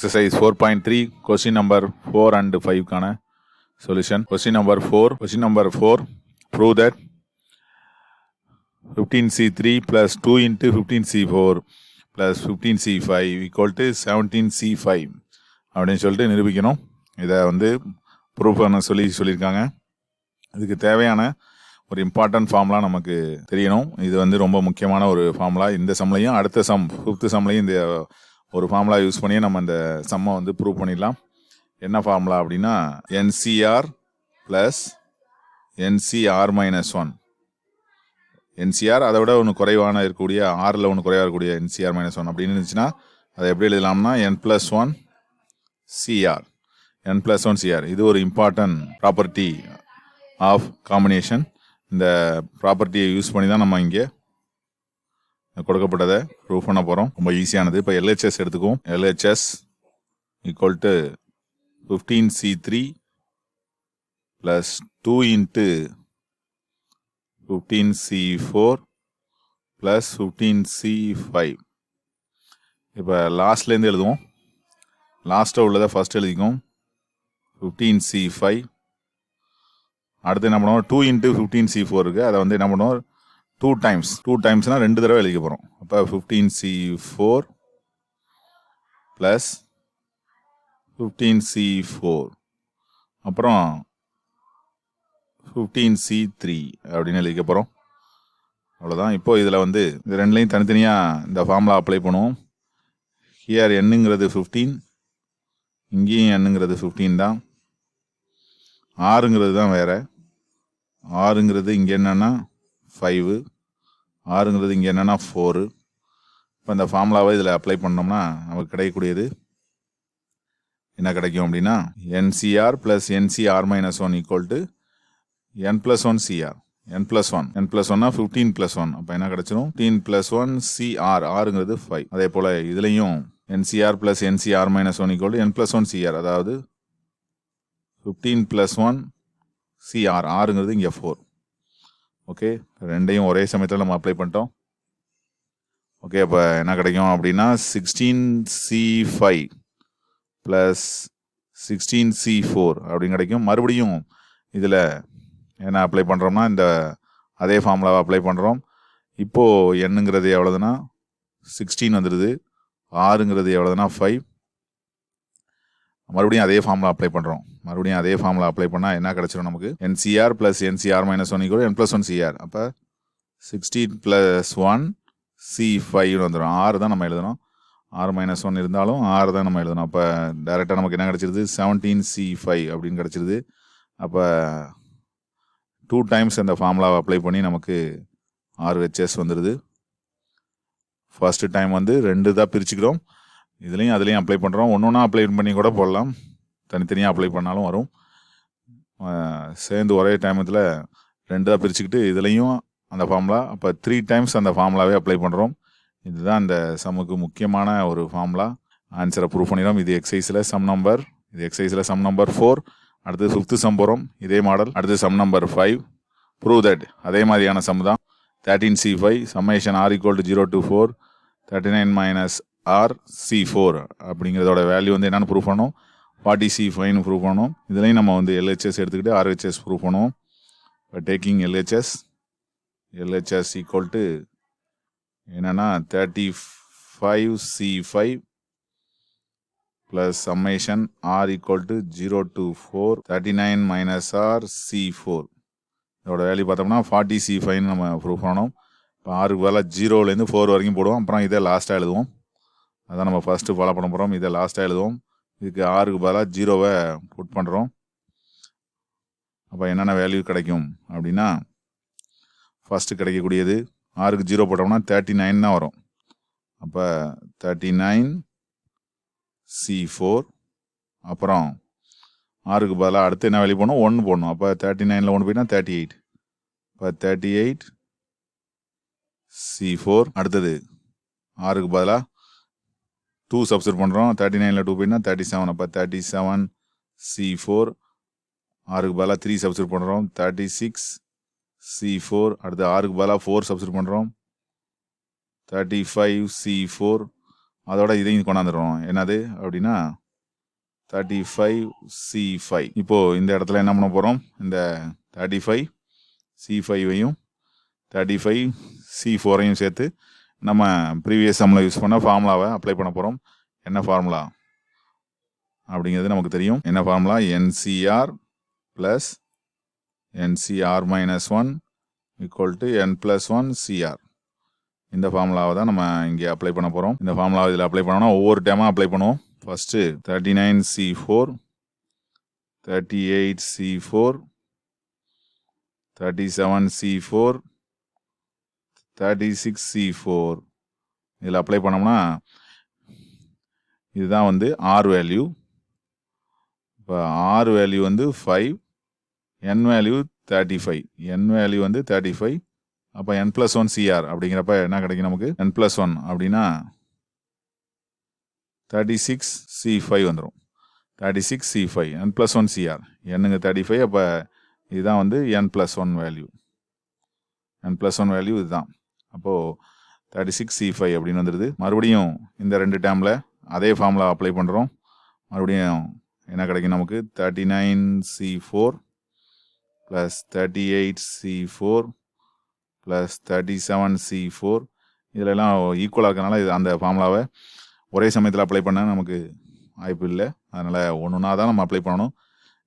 Exercise 4.3, question number 4 and 5 கான solution. Question number 4, prove that 15C3 plus 2 into 15C4 plus 15C5 equal to 17C5 அப்படின்னு சொல்லிட்டு நிரூபிக்கணும். இதை proof பண்ண சொல்லியிருக்காங்க. இதுக்கு தேவையான ஒரு இம்பார்ட்டன்ட் ஃபார்முலா நமக்கு தெரியணும். இது ரொம்ப முக்கியமான ஒரு ஃபார்முலா. இந்த சம்லையும் அடுத்த சம் 5th சம்லையும் இந்த ஒரு ஃபார்முலா யூஸ் பண்ணி நம்ம இந்த சம்மை ப்ரூவ் பண்ணிடலாம். என்ன ஃபார்முலா அப்படின்னா NCR plus NCR minus 1. NCR அதை விட ஒன்று குறைவான இருக்கக்கூடிய ஆறில் ஒன்று குறைவாக இருக்கக்கூடிய என்சிஆர் மைனஸ் 1 அப்படின்னு இருந்துச்சுன்னா அதை எப்படி எழுதலாம்னா n+1 சிஆர். n+1 சிஆர் இது ஒரு இம்பார்ட்டன்ட் ப்ராப்பர்ட்டி ஆஃப் காம்பினேஷன். இந்த ப்ராப்பர்ட்டியை யூஸ் பண்ணி தான் நம்ம இங்கே கொடுக்கப்பட்டதை ப்ரூவ் பண்ண போகிறோம். ரொம்ப ஈஸியானது. இப்போ எல்ஹெச்எஸ் எடுத்துக்குவோம். LHS equal to 15C3 plus 2 into 15C4 plus 15C5. இப்போ லாஸ்ட்லேருந்து எழுதுவோம். லாஸ்ட்டாக உள்ளதை ஃபர்ஸ்ட் எழுதிக்கும் 15C5. அடுத்து என்ன பண்ணுவோம், 2 இன்ட்டு 15C4 இருக்குது. அதை என்ன பண்ணுவோம் 2 டைம்ஸ்னால் 2 தடவை எழுதிக்க போகிறோம். அப்போ 15C4 ப்ளஸ் 15C4 அப்புறம் 15C3 அப்படின்னு எழுதிக்க போகிறோம். அவ்வளோதான். இப்போ இதில் இது ரெண்டுலையும் தனித்தனியாக இந்த ஃபார்முலா அப்ளை பண்ணுவோம். ஹியர் என்னங்கிறது 15, இங்கேயும் என்னங்கிறது 15 தான். ஆறுங்கிறது தான் வேறு. ஆறுங்கிறது இங்கே என்னென்னா 5, ஆறுங்கிறது இங்கே என்னென்னா 4. இப்போ இந்த ஃபார்முலாவை இதில் அப்ளை பண்ணோம்னா நமக்கு கிடைக்கக்கூடியது என்ன கிடைக்கும் அப்படின்னா NCR plus NCR minus 1 equal to n+1 CR. n+1 15+1 அப்போ என்ன கிடைச்சிடும் 15+1 சிஆர். ஆறுங்கிறது 5. அதே போல் இதுலேயும் NCR plus NCR minus 1 equal to n+1 CR. அதாவது 15+1 சிஆர். ஆறுங்கிறது இங்கே 4. ஓகே, ரெண்டையும் ஒரே சமயத்தில் நம்ம அப்ளை பண்ணிட்டோம். ஓகே, அப்போ என்ன கிடைக்கும் அப்படின்னா 16C5 ப்ளஸ் 16C4 அப்படின்னு கிடைக்கும். மறுபடியும் இதில் என்ன அப்ளை பண்ணுறோம்னா இந்த அதே ஃபார்முலாவை அப்ளை பண்ணுறோம். இப்போது என்னங்கிறது எவ்வளோதுன்னா 16 வந்துடுது. ஆறுங்கிறது எவ்வளோதுன்னா 5. மறுபடியும் அதே ஃபார்முலா அப்ளை பண்ணுறோம். மறுபடியும் அதே ஃபார்முலா அப்ளை பண்ணால் என்ன கிடச்சிடும் நமக்கு NCR plus NCR minus 1 equal n+1 CR. அப்போ 16+1 C5 வந்துடும். 6 தான் நம்ம எழுதணும். 6-1 இருந்தாலும் 6 தான் நம்ம எழுதணும். அப்போ டைரெக்டாக நமக்கு என்ன கிடச்சிருது 17C5 அப்படின்னு கிடச்சிருது. அப்போ 2 டைம்ஸ் அந்த ஃபார்முலாவை அப்ளை பண்ணி நமக்கு RHS வந்துடுது. ஃபர்ஸ்ட் டைம் 2 தான் பிரிச்சுக்கிறோம். இதுலேயும் அதுலேயும் அப்ளை பண்ணுறோம். ஒன்றா அப்ளை பண்ணி கூட போடலாம், தனித்தனியாக அப்ளை பண்ணாலும் வரும். சேர்ந்து ஒரே டைமத்தில் 2 தான் பிரிச்சுக்கிட்டு இதுலேயும் அந்த ஃபார்முலா. அப்போ 3 டைம்ஸ் அந்த ஃபார்முலாவே அப்ளை பண்ணுறோம். இதுதான் இந்த சம்முக்கு முக்கியமான ஒரு ஃபார்முலா. ஆன்சரை ப்ரூவ் பண்ணிடும். இது எக்ஸசைஸில் சம் நம்பர் 4. அடுத்து 5th சம் போகிறோம். இதே மாடல். அடுத்து சம் நம்பர் 5. ப்ரூவ் தட் அதே மாதிரியான சம் தான். 13C5 summation R = 0 to 4 39 minus RC4 அப்படிங்கிறதோட வேல்யூ என்னென்னு ப்ரூவ் பண்ணோம். 40C5 ப்ரூவ் பண்ணோம். இதுலேயும் நம்ம LHS எடுத்துக்கிட்டு RHS ப்ரூவ் பண்ணுவோம். இப்போ டேக்கிங் LHS ஈக்குவல் டு என்னென்னா 35C5 plus summation R = 0 to 4 39 minus RC4. இதோட வேல்யூ பார்த்தோம்னா 40C5 நம்ம ப்ரூவ் பண்ணணும். இப்போ 6க்கு பதிலாக 0லேருந்து 4 வரைக்கும் போடுவோம். அப்புறம் இதை லாஸ்ட்டாக எழுதுவோம். அதான் நம்ம ஃபஸ்ட்டு ஃபாலோ பண்ண போகிறோம். இதை லாஸ்ட்டாக எழுதுவோம். இதுக்கு 6க்கு பதிலாக 0வை புட் பண்ணுறோம். அப்போ என்னென்ன வேல்யூ கிடைக்கும் அப்படின்னா ஃபஸ்ட்டு கிடைக்கக்கூடியது 6க்கு 0 போட்டோம்னா 39 தான் வரும். அப்போ 39C4. அப்புறம் 6க்கு பதிலாக அடுத்து என்ன வேல்யூ போடணும் 1 போடணும். அப்போ 39ல் 1 போயிட்டா 38. இப்போ 38C4. அடுத்தது 6க்கு பதிலாக 2 சப்ஸ்டிட் பண்ணுறோம். 39ல் 2 போயிட்டா 37. அப்போ 37C4. 6க்கு பதிலாக 3 சப்ஸ்டிட் பண்ணுறோம். 36C4. அடுத்து 6க்கு பதிலாக 4 சப்ஸ்டிட் பண்ணுறோம். 35C4. அதோட இதையும் கொண்டாந்துடுறோம். என்னது அப்படின்னா 35C5. இப்போது இந்த இடத்துல என்ன பண்ண போகிறோம், இந்த 35C5ஐயும் 35C4ஐயும் சேர்த்து நம்ம ப்ரீவியஸ் சம்மில் யூஸ் பண்ண ஃபார்முலாவை அப்ளை பண்ண போகிறோம். என்ன ஃபார்முலா அப்படிங்கிறது நமக்கு தெரியும். என்ன formula, NCR + NCR - 1 = N+1 CR. இந்த ஃபார்முலாவை தான் நம்ம இங்கே அப்ளை பண்ண போகிறோம். இந்த ஃபார்முலாவை இதில் அப்ளை பண்ணோம்னா ஒவ்வொரு டைமாக அப்ளை பண்ணுவோம். First 39C4, 38C4, 37C4, 36C4 இதில் அப்ளை பண்ணோம்னா இதுதான் வந்து ஆர் வேல்யூ. இப்போ ஆர் வேல்யூ வந்து 5, என் வேல்யூ 35, என் வேல்யூ வந்து 35. அப்போ N+1 CR அப்படிங்கிறப்ப என்ன கிடைக்கும் நமக்கு, N+1 அப்படின்னா 36C5 வந்துடும். 36C5 N+1 CR, என்னங்க 35, அப்போ இதுதான் வந்து N+1 வேல்யூ. N+1 வேல்யூ இதுதான். அப்போது 36C5 அப்படின்னு வந்துடுது. மறுபடியும் இந்த ரெண்டு டேர்மில் அதே ஃபார்முலா அப்ளை பண்ணுறோம். மறுபடியும் என்ன கிடைக்கும் நமக்கு, 39C4 + 38C4 + 37C4 இதிலெல்லாம் ஈக்குவலாக இருக்கனால இது அந்த ஃபார்முலாவை ஒரே சமயத்தில் அப்ளை பண்ண நமக்கு வாய்ப்பு இல்லை. அதனால் ஒன்றுனா தான் நம்ம அப்ளை பண்ணணும்.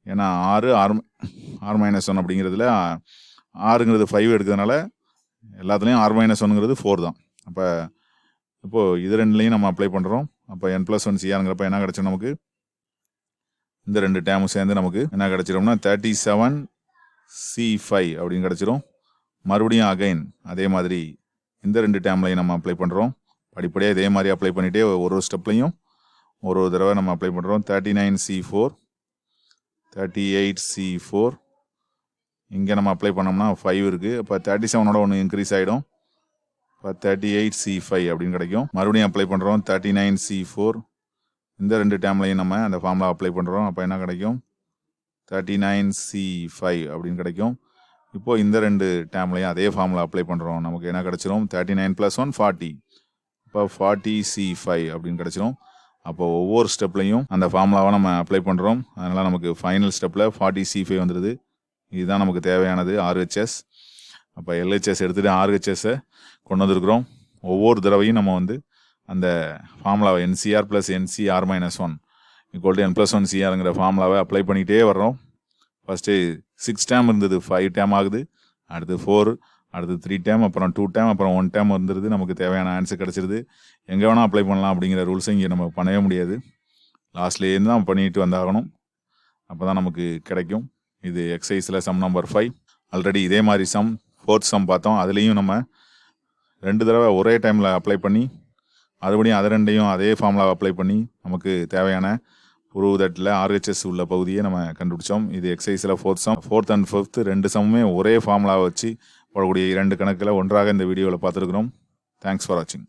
ஏன்னா R-1 அப்படிங்கிறதுல ஆறுங்கிறது 5 எடுக்கிறதுனால எல்லாத்துலேயும் R-1ங்கிறது 4 தான். அப்போ இப்போது இது ரெண்டுலேயும் நம்ம அப்ளை பண்ணுறோம். அப்போ N+1 CRங்கிறப்ப என்ன கிடச்சிடும் நமக்கு, இந்த ரெண்டு டேமும் சேர்ந்து நமக்கு என்ன கிடச்சிடும்னா 37C5 அப்படின்னு கிடச்சிரும். மறுபடியும் அகைன் அதே மாதிரி இந்த ரெண்டு டேம்லையும் நம்ம அப்ளை பண்ணுறோம். படிப்படியாக இதே மாதிரி அப்ளை பண்ணிகிட்டே ஒரு ஸ்டெப்லையும் ஒரு தடவை நம்ம அப்ளை பண்ணுறோம். 39C4, 38C4 இங்கே நம்ம அப்ளை பண்ணோம்னா 5 இருக்குது. அப்போ 37ஓட ஒன்று இன்க்ரீஸ் ஆகிடும். இப்போ 38C5 அப்படின்னு கிடைக்கும். மறுபடியும் அப்ளை பண்ணுறோம் 39C4. இந்த ரெண்டு டேம்லையும் நம்ம அந்த ஃபார்முலா அப்ளை பண்ணுறோம். அப்போ என்ன கிடைக்கும், 39C5 அப்படின்னு கிடைக்கும். இப்போது இந்த ரெண்டு டேம்லையும் அதே ஃபார்முலா அப்ளை பண்ணுறோம். நமக்கு என்ன கிடச்சிரும், 39 + 1 40. இப்போ 40C5 அப்படின்னு கிடச்சிரும். அப்போ ஒவ்வொரு ஸ்டெப்லையும் அந்த ஃபார்முலாவை நம்ம அப்ளை பண்ணுறோம். அதனால் நமக்கு ஃபைனல் ஸ்டெப்பில் 40C5 வந்துடுது. இதுதான் நமக்கு தேவையானது RHS. அப்போ LHS எடுத்துகிட்டு RHSஸை கொண்டு வந்திருக்கிறோம். ஒவ்வொரு தடவையும் நம்ம வந்து அந்த ஃபார்முலாவை NCR + NCR - 1 = N+1 CRங்கிற ஃபார்முலாவை அப்ளை பண்ணிகிட்டே வர்றோம். ஃபஸ்ட்டு 6 டேம் இருந்தது, 5 டேம் ஆகுது. அடுத்து 4, அடுத்து 3 டேம், அப்புறம் 2 டேம், அப்புறம் 1 டேம் வந்துடுது. நமக்கு தேவையான ஆன்சர் கிடச்சிருது. எங்கே வேணால் அப்ளை பண்ணலாம் அப்படிங்கிற ரூல்ஸை இங்கே நம்ம பண்ணவே முடியாது. லாஸ்ட்லேருந்து தான் பண்ணிட்டு வந்தாகணும். அப்போ தான் நமக்கு கிடைக்கும். இது எக்ஸசைஸில் சம் நம்பர் 5. ஆல்ரெடி இதே மாதிரி சம் 4th சம் பார்த்தோம். அதுலேயும் நம்ம 2 தடவை ஒரே டைமில் அப்ளை பண்ணி மறுபடியும் அது ரெண்டையும் அதே ஃபார்முலாவை அப்ளை பண்ணி நமக்கு தேவையான ப்ரூவ் தட்டில் RHS உள்ள பகுதியை நம்ம கண்டுபிடிச்சோம். இது எக்ஸசைஸில் 4th some. 4th and 5th ரெண்டு சம்முமே ஒரே ஃபார்முலாவை வச்சு போடக்கூடிய 2 கணக்கில் ஒன்றாக இந்த வீடியோவில் பார்த்துருக்குறோம். தேங்க்ஸ் ஃபார் வாட்சிங்.